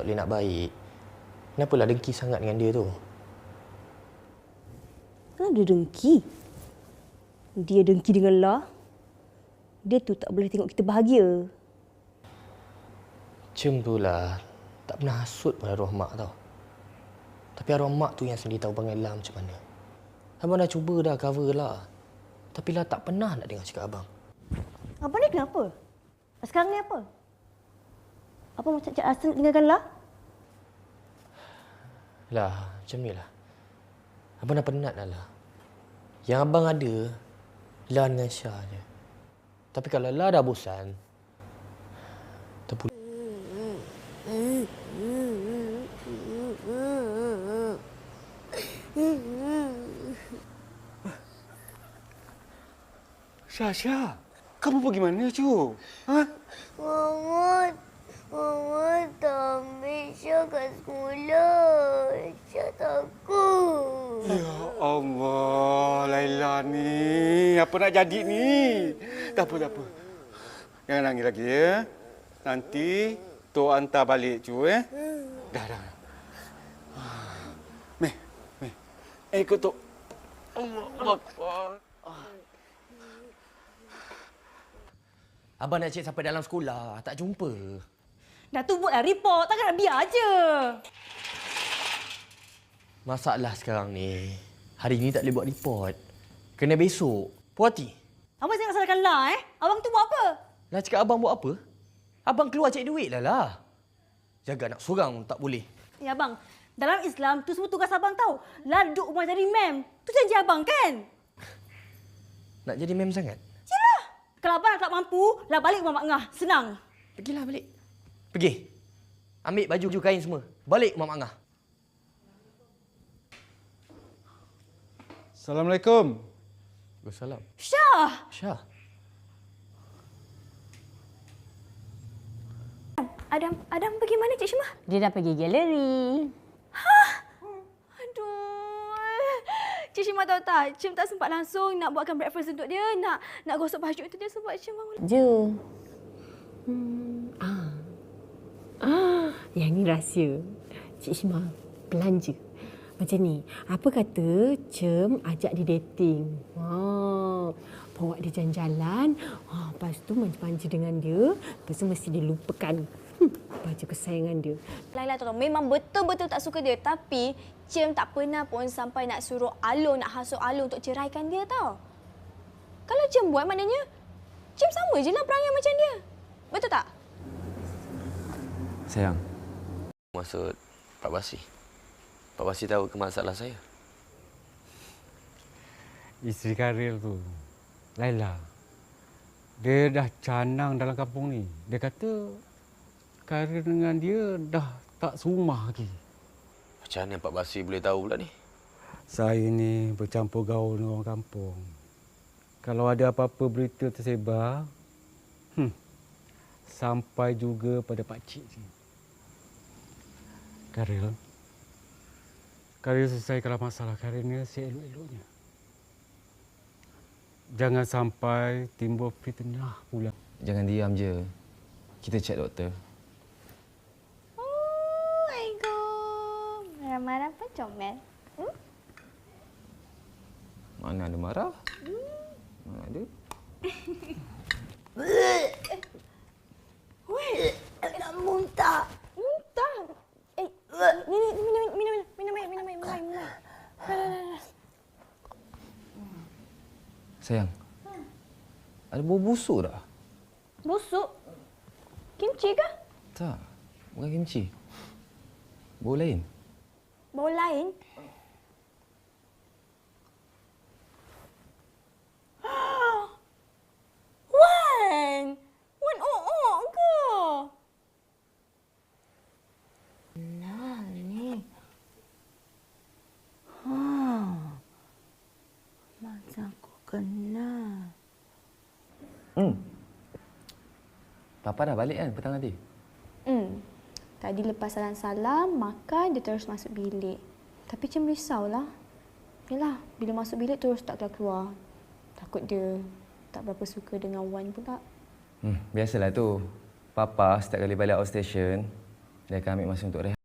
boleh nak baik, kenapalah dengki sangat dengan dia tu? Kenapa dia dengki? Dia dengki dengan lah. Dia tu tak boleh tengok kita bahagia. Cem tu lah tak pernah hasut pada arwah mak tau. Tapi arwah mak tu yang sendiri tahu perangai lah macam mana. Abang dah cuba dah cover lah. Tapi lah tak pernah nak dengar cakap abang. Abang ni kenapa? Sekarang ni apa? Apa macam cak rasa nak tinggalkan lah? Lah, macam ni lah. Abang dah penat dah lah. Yang abang ada, lah dengan Syah je. Tapi kalau lah dah bosan, terpulang. Syah, kamu pergi mana, cu? Ha? Mama tak ambil Syah kat sekolah. Syah takut. Ya Allah, Laila ni. Apa nak jadi ni? Tak apa. Jangan nangis lagi, ya. Nanti Tok hantar balik, cu, eh? Dah. Meh. Ikut Tok. Allah Akbar. Abang nak cek sampai dalam sekolah, tak jumpa. Dah tu buatlah report, takkan nak biar je. Masalah sekarang ni, hari ni tak boleh buat report. Kena besok. Puas hati. Abang jangan salahkan lah, Abang tu buat apa? Lah cakap abang buat apa? Abang keluar cek duit lah. Jaga anak seorang tak boleh. Ya abang, dalam Islam tu semua tugas abang tahu. Lah duduk rumah jadi mem. Tu janji abang kan? Nak jadi mem sangat? Yalah. Kalau abang tak mampu, lah balik rumah Mak Ngah. Senang. Pergilah balik. Pergi. Ambil baju kain semua. Balik rumah Mak Ngah. Assalamualaikum. Waalaikumsalam. Syah. Adam pergi mana, Cik Syamah? Dia dah pergi galeri. Aduh. Cik Syamah tahu tak? Cim tak sempat langsung nak buatkan breakfast untuk dia. Nak gosok baju untuk dia sebab Cim bangun. Yang ni rahsia. Cik Syamah belanja. Macam ni, apa kata Cem ajak dia dating. Bawa dia jalan-jalan. Lepas tu manja-manja dengan dia. Lepas tu mesti dia lupakan baju kesayangan dia. Laila tahu memang betul-betul tak suka dia. Tapi Cim tak pernah pun sampai nak suruh Alung, nak hasut Alung untuk ceraikan dia tau. Kalau Cim buat maknanya Cim sama je lah perangai macam dia. Betul tak? Sayang. Maksud Pak Basri. Pak Basri tahu ke masalah saya? Isteri Karil tu, Laila, dia dah canang dalam kampung ni. Dia kata Karil dengan dia dah tak serumah lagi. Macam mana Pak Basri boleh tahu pula ni? Saya ni bercampur gaul dengan orang kampung. Kalau ada apa-apa berita tersebar, sampai juga pada pakcik ni. Karil selesaikanlah masalah Karil ni seelok-eloknya. Jangan sampai timbul fitnah pula. Jangan diam je. Kita cek doktor. Oh my god. Marah-marah pun comel. Mana ada marah? Mana ada? Weh, nak muntah. Muntah? Minum air. Sayang. Ada bau busuk tak? Busuk? Kimchi kah? Tak. Bukan kimchi. Bau lain. Bau lain? Wan oh ke? Nah ni. Macam aku kenal. Papa dah balik kan petang tadi? Tadi lepas salam-salam, makan, dia terus masuk bilik. Tapi Cem risaulah. Yalah, bila masuk bilik terus tak keluar. Takut dia tak berapa suka dengan Wan pula. Biasalah tu. Papa setiap kali balik outstation, Dia akan ambil masa untuk rehat.